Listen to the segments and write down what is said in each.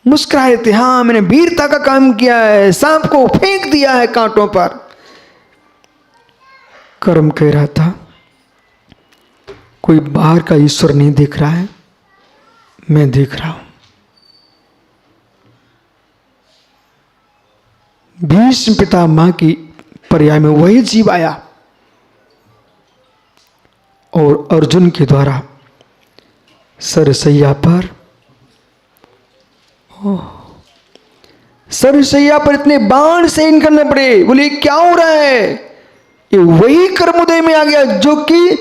मुस्कुराए थे, हाँ मैंने वीरता का काम किया है, सांप को फेंक दिया है कांटों पर। कर्म कह रहा था कोई बाहर का ईश्वर नहीं देख रहा है, मैं देख रहा हूं। भीष्म पितामह की पर्याय में वही जीव आया और अर्जुन के द्वारा सरसैया पर, सरसैया पर इतने बाण सहन करने पड़े। बोले क्या हो रहा है? ये वही कर्मोदय में आ गया जो कि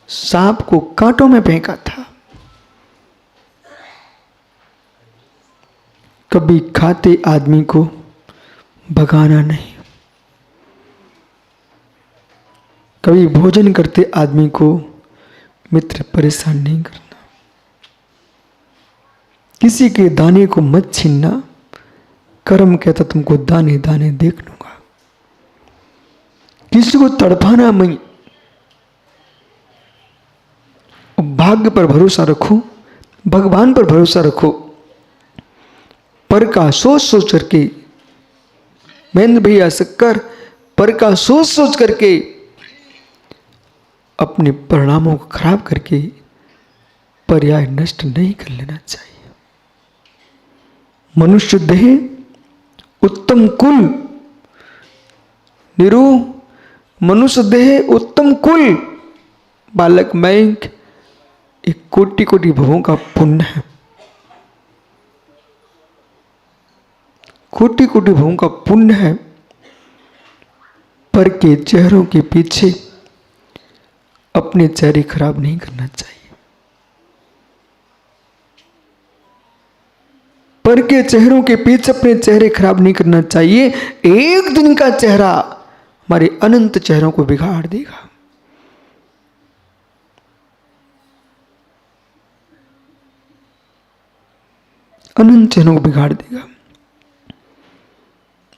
सांप को कांटों में फेंका था। कभी खाते आदमी को भगाना नहीं, कभी भोजन करते आदमी को मित्र परेशान नहीं करना, किसी के दाने को मत छीनना। कर्म कहता तुमको दाने दाने देख लूंगा। किसी को तड़पाना नहीं, भाग्य पर भरोसा रखो, भगवान पर भरोसा रखो। पर का सोच सोच करके, महेंद्र भैया शक्कर, पर का सोच सोच करके अपने परिणामों को खराब करके पर्याय नष्ट नहीं कर लेना चाहिए। मनुष्य देह उत्तम कुल, निरु मनुष्य देह उत्तम कुल, बालक बैंक एक कोटि कोटि भवों का पुण्य है, कोटि कोटि भवों का पुण्य है। पर के चेहरों के पीछे अपने चेहरे खराब नहीं करना चाहिए। पर के चेहरों के पीछे अपने चेहरे खराब नहीं करना चाहिए। एक दिन का चेहरा हमारे अनंत चेहरों को बिगाड़ देगा। अनंत चेहरों को बिगाड़ देगा।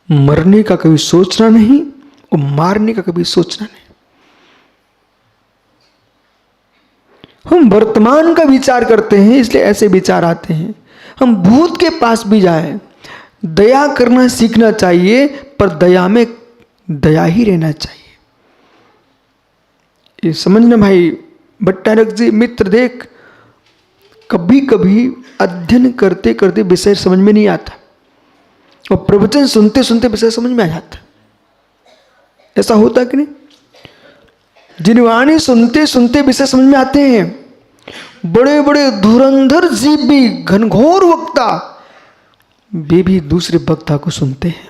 मरने का कभी सोचना नहीं और मारने का कभी सोचना नहीं। हम वर्तमान का विचार करते हैं इसलिए ऐसे विचार आते हैं। हम भूत के पास भी जाएं, दया करना सीखना चाहिए, पर दया में दया ही रहना चाहिए। ये समझना भाई। भट्टारक जी मित्र देख, कभी कभी अध्ययन करते करते विषय समझ में नहीं आता और प्रवचन सुनते सुनते विषय समझ में आ जाता। ऐसा होता कि नहीं? जिनवाणी सुनते सुनते विषय समझ में आते हैं। बड़े बड़े धुरंधर जीव भी, घनघोर वक्ता, वे भी दूसरे वक्ता को सुनते हैं।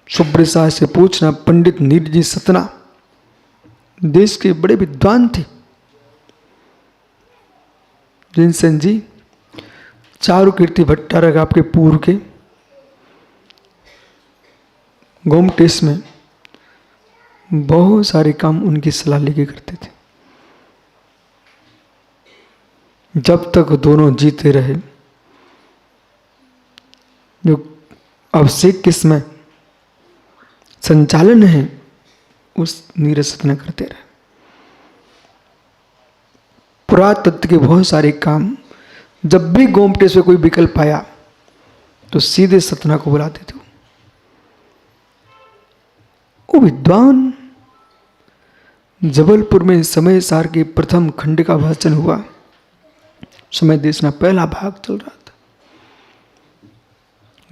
सुब्रसाय से पूछना, पंडित नीरजी सतना देश के बड़े विद्वान थे। जिनसेन जी, चारुकीर्ति भट्टारक आपके पूर्व के गोमटेस में बहुत सारे काम उनकी सलाह लेके करते थे। जब तक दोनों जीते रहे, जो अभिषेक के समय संचालन है उस नीरज सतना करते रहे। पुरातत्व के बहुत सारे काम जब भी गोमटेस में कोई विकल्प आया तो सीधे सतना को बुलाते थे। वो विद्वान, जबलपुर में समय सार के प्रथम खंड का वाचन हुआ। समय देशना पहला भाग चल रहा था।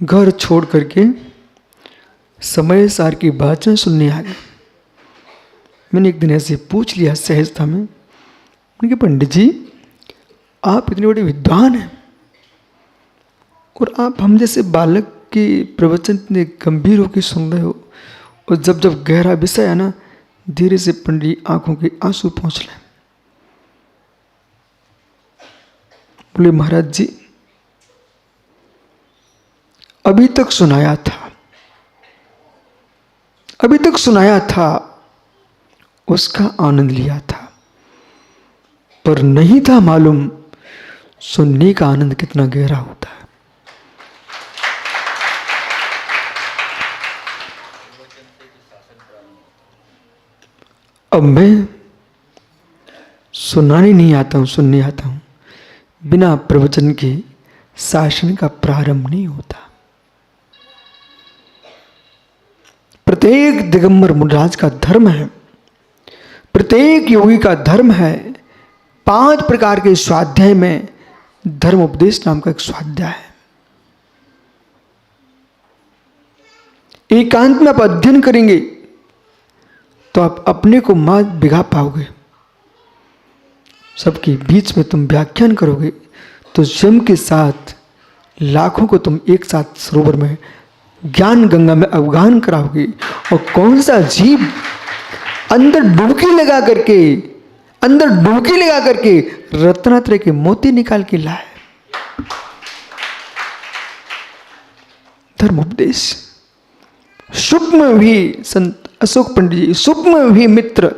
घर छोड़ करके समय सार की वाचन सुनने आ गए। मैंने एक दिन ऐसे पूछ लिया सहजता में, मैंने कहा पंडित जी आप इतने बड़े विद्वान हैं और आप हम जैसे बालक के प्रवचन इतने गंभीर होकर सुन रहे हो, और जब जब गहरा विषय है ना, धीरे से पंडित आंखों के आंसू पहुंच रहे। बोले महाराज जी अभी तक सुनाया था, अभी तक सुनाया था, उसका आनंद लिया था, पर नहीं था मालूम सुनने का आनंद कितना गहरा होता है। अब मैं सुनाने नहीं आता हूं, सुनने आता हूं। बिना प्रवचन के शासन का प्रारंभ नहीं होता। प्रत्येक दिगंबर मुनिराज का धर्म है, प्रत्येक योगी का धर्म है। 5 प्रकार के स्वाध्याय में धर्म उपदेश नाम का एक स्वाध्याय है। एकांत में आप अध्ययन करेंगे तो आप अपने को मत बिगा पाओगे। सबके बीच में तुम व्याख्यान करोगे तो स्वयं के साथ लाखों को तुम एक साथ सरोवर में ज्ञान गंगा में अवगाहन कराओगे। और कौन सा जीव अंदर डुबकी लगा करके रत्नात्रय के मोती निकाल के लाए। धर्म उपदेश सूक्ष्म भी संत अशोक पंडित जी, सूक्ष्म भी मित्र,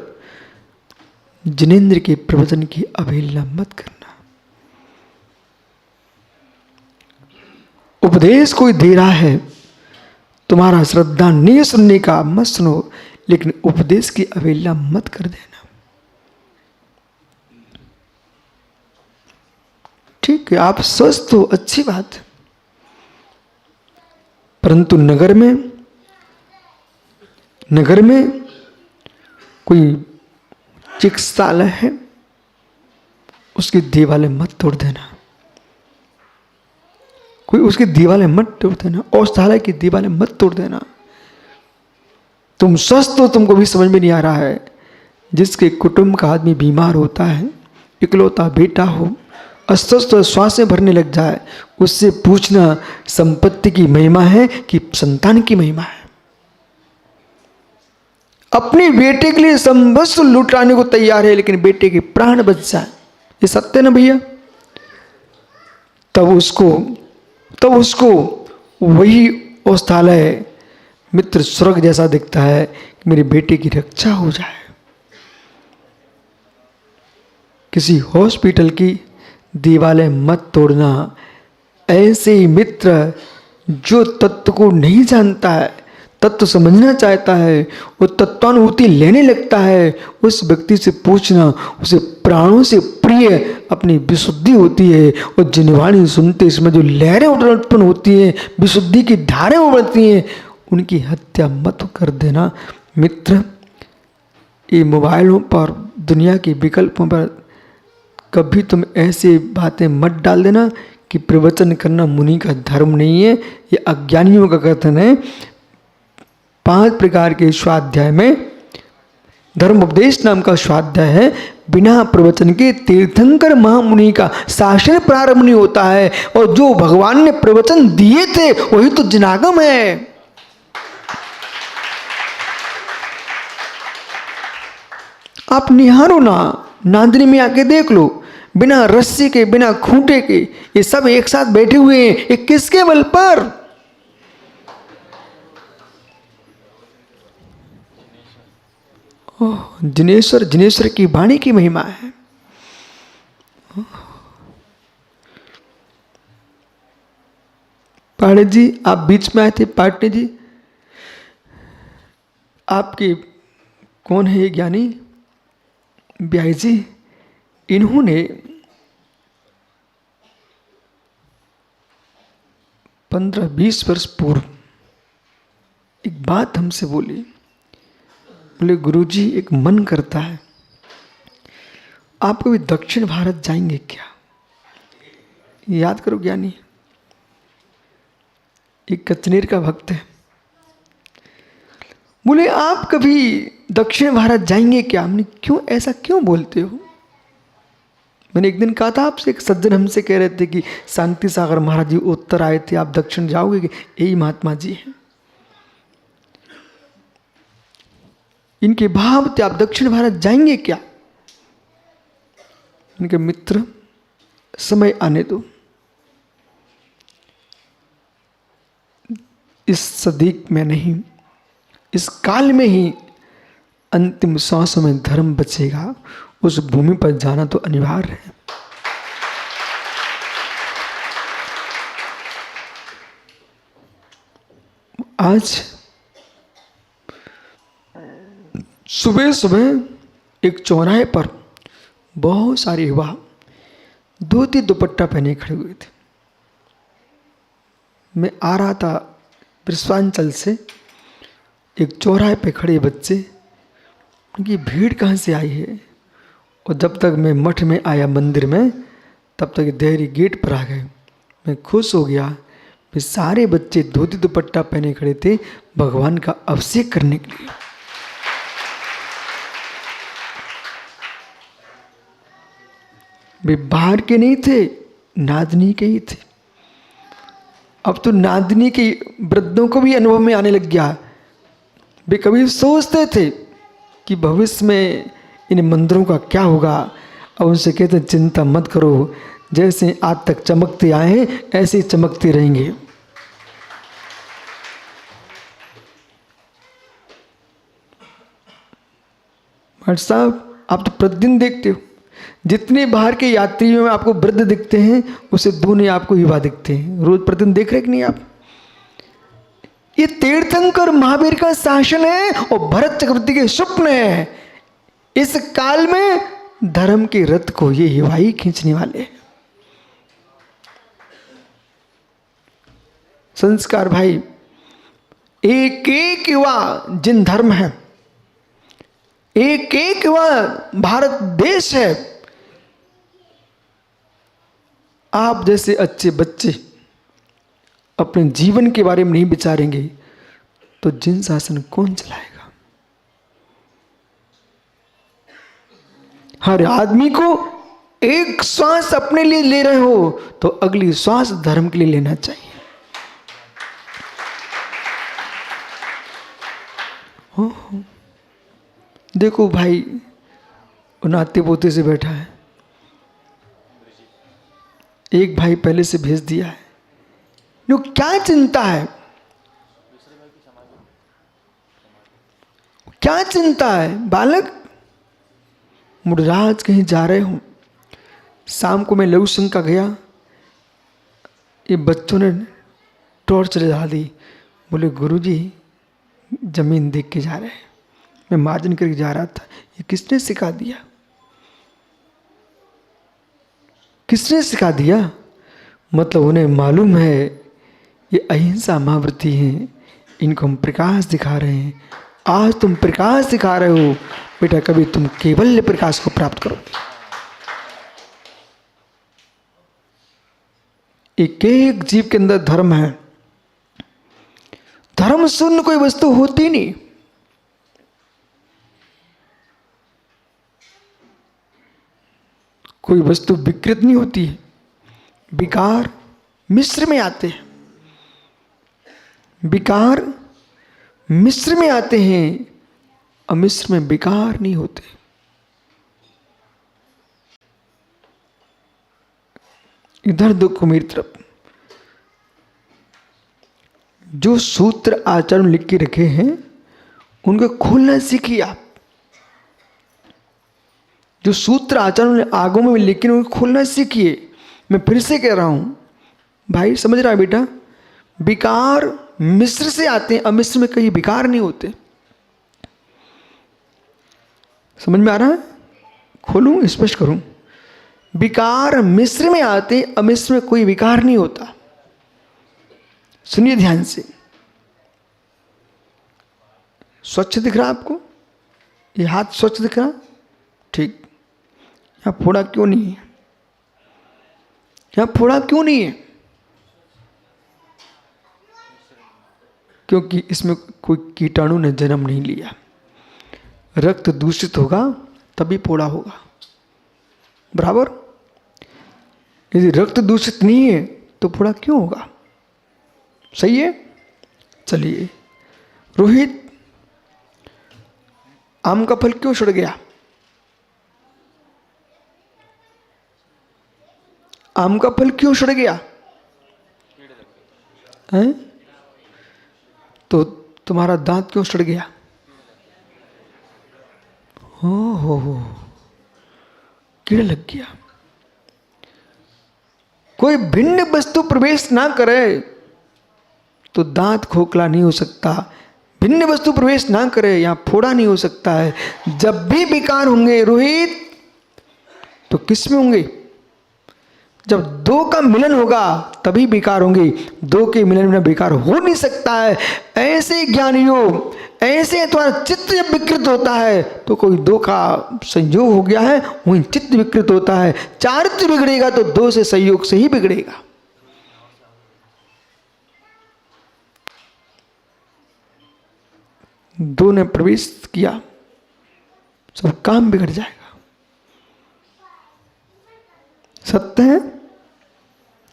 जिनेंद्र के प्रवचन की अवहेलना मत करना। उपदेश कोई दे रहा है, तुम्हारा श्रद्धा नहीं सुनने का मत सुनो, लेकिन उपदेश की अवहेलना मत कर देना। ठीक है, आप स्वस्थ हो, अच्छी बात है, परंतु नगर में कोई चिकित्सालय है, उसकी दीवारें मत तोड़ देना। कोई उसकी दीवारें मत तोड़ देना, औषधालय की दीवारें मत तोड़ देना। तुम स्वस्थ हो, तुमको भी समझ में नहीं आ रहा है। जिसके कुटुंब का आदमी बीमार होता है, इकलौता बेटा हो, अस्वस्थ श्वासें भरने लग जाए, उससे पूछना संपत्ति की महिमा है कि संतान की महिमा है। अपने बेटे के लिए सर्वस्व लुटाने को तैयार है, लेकिन बेटे के प्राण बच जाए, ये सत्य ना भैया? तब उसको वही औषधालय मित्र स्वर्ग जैसा दिखता है कि मेरे बेटे की रक्षा हो जाए। किसी हॉस्पिटल की दीवारें मत तोड़ना। ऐसे ही मित्र जो तत्व को नहीं जानता है, तत्व समझना चाहता है, वो तत्वानुभूति लेने लगता है, उस व्यक्ति से पूछना, उसे प्राणों से प्रिय अपनी विशुद्धि होती है। और जिनवाणी सुनते इसमें जो लहरें उत्पन्न होती हैं, विशुद्धि की धारें उमड़ती हैं, उनकी हत्या मत कर देना। मित्र, ये मोबाइलों पर, दुनिया के विकल्पों पर कभी तुम ऐसे बातें मत डाल देना कि प्रवचन करना मुनि का धर्म नहीं है, ये अज्ञानियों का कथन है। 5 प्रकार के स्वाध्याय में धर्म उपदेश नाम का स्वाध्याय है। बिना प्रवचन के तीर्थंकर महामुनि का शासन प्रारंभ नहीं होता है, और जो भगवान ने प्रवचन दिए थे वही तो जनागम है। आप निहारो ना, नांदनी में आके देख लो, बिना रस्सी के, बिना खूंटे के ये सब एक साथ बैठे हुए हैं। ये किसके बल पर? ओह, जिनेश्वर की वाणी की महिमा है। पांडे जी, आप बीच में आए थे। पाटनी जी, आपके कौन है ये ज्ञानी? ब्याई जी, इन्होंने 15-20 वर्ष पूर्व एक बात हमसे बोली। बोले, गुरुजी, एक मन करता है, आप कभी दक्षिण भारत जाएंगे क्या? याद करो ज्ञानी, एक कचनेर का भक्त है। बोले, आप कभी दक्षिण भारत जाएंगे क्या? हमने, क्यों, ऐसा क्यों बोलते हो? मैंने एक दिन कहा था आपसे, एक सज्जन हमसे कह रहे थे कि शांति सागर महाराज जी उत्तर आए थे, आप दक्षिण जाओगे? यही महात्मा जी हैं। इनके भाव थे, आप दक्षिण भारत जाएंगे क्या? इनके मित्र, समय आने दो, इस सदी में नहीं, इस काल में ही अंतिम सांसों में धर्म बचेगा। उस भूमि पर जाना तो अनिवार्य है। आज सुबह सुबह एक चौराहे पर बहुत सारे युवा धोती दुपट्टा पहने खड़े हुए थे। मैं आ रहा था विश्वांचल से, एक चौराहे पे खड़े बच्चे, उनकी भीड़ कहाँ से आई है। और जब तक मैं मठ में आया मंदिर में, तब तक देहरी गेट पर आ गए। मैं खुश हो गया। वे सारे बच्चे धोती दुपट्टा पहने खड़े थे भगवान का अभिषेक करने के लिए। वे बाहर के नहीं थे, नादनी के ही थे। अब तो नादनी के वृद्धों को भी अनुभव में आने लग गया। वे कभी सोचते थे कि भविष्य में इन मंदिरों का क्या होगा। अब उनसे कहते चिंता मत करो, जैसे आज तक चमकते आए हैं ऐसे ही चमकते रहेंगे। भाई साहब, आप तो प्रतिदिन देखते हो, जितने बाहर के यात्रियों में आपको वृद्ध दिखते हैं उससे दूनी आपको युवा दिखते हैं। रोज प्रतिदिन देख रहे कि नहीं आप। ये तीर्थंकर महावीर का शासन है और भरत चक्रवर्ती के स्वप्न है। इस काल में धर्म के रथ को ये युवाई खींचने वाले हैं। संस्कार भाई, एक एक युवा जिन धर्म है, एक एक युवा भारत देश है। आप जैसे अच्छे बच्चे अपने जीवन के बारे में नहीं विचारेंगे तो जिन शासन कौन चलाएगा। हर आदमी को एक श्वास अपने लिए ले रहे हो तो अगली श्वास धर्म के लिए लेना चाहिए। हो देखो भाई, नाते पोते से बैठा है, एक भाई पहले से भेज दिया है। नो क्या चिंता है, क्या चिंता है बालक। मुडराज कहीं जा रहे हूं, शाम को मैं लघु शंका गया, ये बच्चों ने टॉर्च जला दी। बोले गुरुजी जमीन देख के जा रहे हैं। मैं मार्जन करके जा रहा था। ये किसने सिखा दिया, किसने सिखा दिया। मतलब उन्हें मालूम है ये अहिंसा महाव्रती हैं, इनको हम प्रकाश दिखा रहे हैं। आज तुम प्रकाश दिखा रहे हो बेटा, कभी तुम केवल प्रकाश को प्राप्त करोगे। एक एक जीव के अंदर धर्म है। धर्म शून्य कोई वस्तु होती नहीं। कोई वस्तु विकृत नहीं होती है। विकार मिश्र में आते हैं, विकार मिश्र में आते हैं, अमिश्र में विकार नहीं होते। इधर देखो मेरी तरफ, जो सूत्र आचरण लिख के रखे हैं उनको खोलना सीखिए आप। जो सूत्र आचरण आगों में लेकिन उनको खोलना सीखिए। मैं फिर से कह रहा हूं भाई, समझ रहा है बेटा, विकार मिश्र से आते हैं, अमिश्र में कहीं विकार नहीं होते। समझ में आ रहा है? खोलूं, स्पष्ट करूं। विकार मिश्र में आते, अमिश्र में कोई विकार नहीं होता। सुनिए ध्यान से। स्वच्छ दिख रहा आपको? ये हाथ स्वच्छ दिख रहा? ठीक। यहां फोड़ा क्यों नहीं है? यहां फोड़ा क्यों नहीं है? क्योंकि इसमें कोई कीटाणु ने जन्म नहीं लिया। रक्त दूषित होगा तभी फोड़ा होगा, बराबर। यदि रक्त दूषित नहीं है तो फोड़ा क्यों होगा? सही है। चलिए रोहित, आम का फल क्यों सड़ गया? आम का फल क्यों सड़ गया है? तो तुम्हारा दांत क्यों सड़ गया? हो कीड़ा लग गया। कोई भिन्न वस्तु प्रवेश ना करे तो दांत खोखला नहीं हो सकता। भिन्न वस्तु प्रवेश ना करे, यहां फोड़ा नहीं हो सकता है। जब भी विकार होंगे रोहित, तो किस में होंगे? जब दो का मिलन होगा तभी विकार होंगे, दो के मिलन में विकार हो नहीं सकता है। ऐसे ज्ञानियों, ऐसे तुम्हारा चित्त जब विकृत होता है तो कोई दो का संयोग हो गया है, वहीं चित्त विकृत होता है। चारित्र बिगड़ेगा तो दो से संयोग से ही बिगड़ेगा। दो ने प्रवेश किया, सब काम बिगड़ जाएगा। सत्य है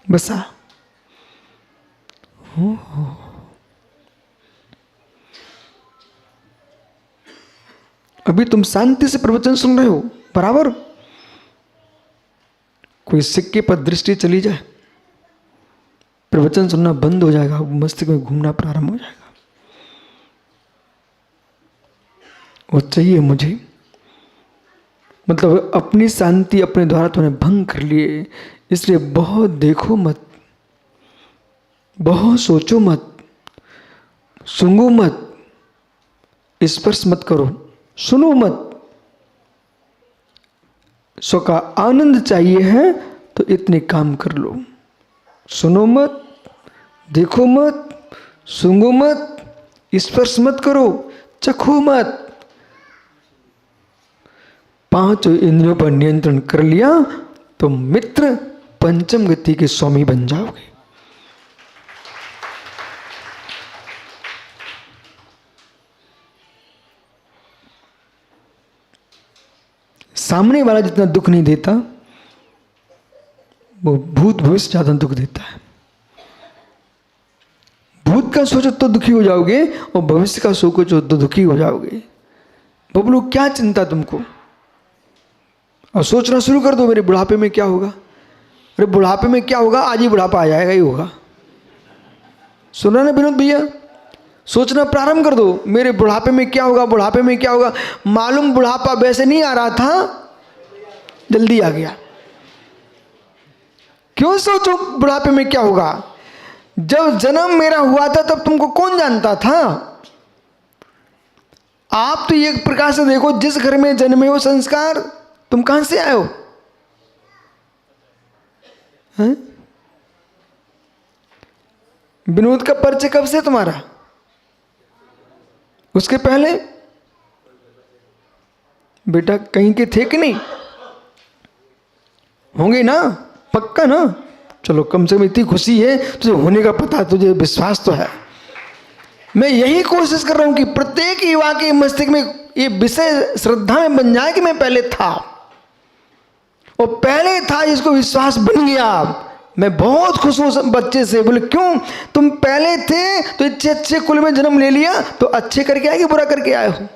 बसा हो। अभी तुम शांति से प्रवचन सुन रहे हो, बराबर कोई सिक्के पर दृष्टि चली जाए, प्रवचन सुनना बंद हो जाएगा, मस्तिष्क में घूमना प्रारंभ हो जाएगा। वो चाहिए मुझे, मतलब अपनी शांति अपने द्वारा तुमने भंग कर लिए, इसलिए बहुत देखो मत, बहुत सोचो मत, सूंघो मत, स्पर्श मत करो, सुनो मत। स्व का आनंद चाहिए है तो इतने काम कर लो। सुनो मत, देखो मत, सूंघो मत, स्पर्श मत करो, चखो मत। पांच इंद्रियों पर नियंत्रण कर लिया तो मित्र पंचम गति के स्वामी बन जाओगे। सामने वाला जितना दुख नहीं देता, वो भूत भविष्य ज्यादा दुख देता है। भूत का सोचो तो दुखी हो जाओगे और भविष्य का सोचो तो दुखी हो जाओगे। बबलू क्या चिंता तुमको? और सोचना शुरू कर दो, मेरे बुढ़ापे में क्या होगा। अरे बुढ़ापे में क्या होगा, आज ही बुढ़ापा आ जाएगा ही होगा। सुना ना विनोद भैया, सोचना प्रारंभ कर दो, मेरे बुढ़ापे में क्या होगा, बुढ़ापे में क्या होगा। मालूम बुढ़ापा वैसे नहीं आ रहा था, जल्दी आ गया। क्यों सोचो बुढ़ापे में क्या होगा? जब जन्म मेरा हुआ था तब तुमको कौन जानता था? आप तो एक प्रकार से देखो, जिस घर में जन्मे हो संस्कार, तुम कहां से आए हो? हैं? विनोद का परिचय कब से तुम्हारा? उसके पहले बेटा कहीं के थे कि नहीं? होंगे ना, पक्का ना? चलो कम से कम इतनी खुशी है, तुझे होने का पता, तुझे विश्वास तो है। मैं यही कोशिश कर रहा हूं कि प्रत्येक युवा के मस्तिष्क में ये विषय श्रद्धा में बन जाए कि मैं पहले था, और पहले था जिसको विश्वास बन गया। मैं बहुत खुश हूं बच्चे से। बोले क्यों? तुम पहले थे तो अच्छे अच्छे कुल में जन्म ले लिया, तो अच्छे करके आए कि बुरा करके आए हो?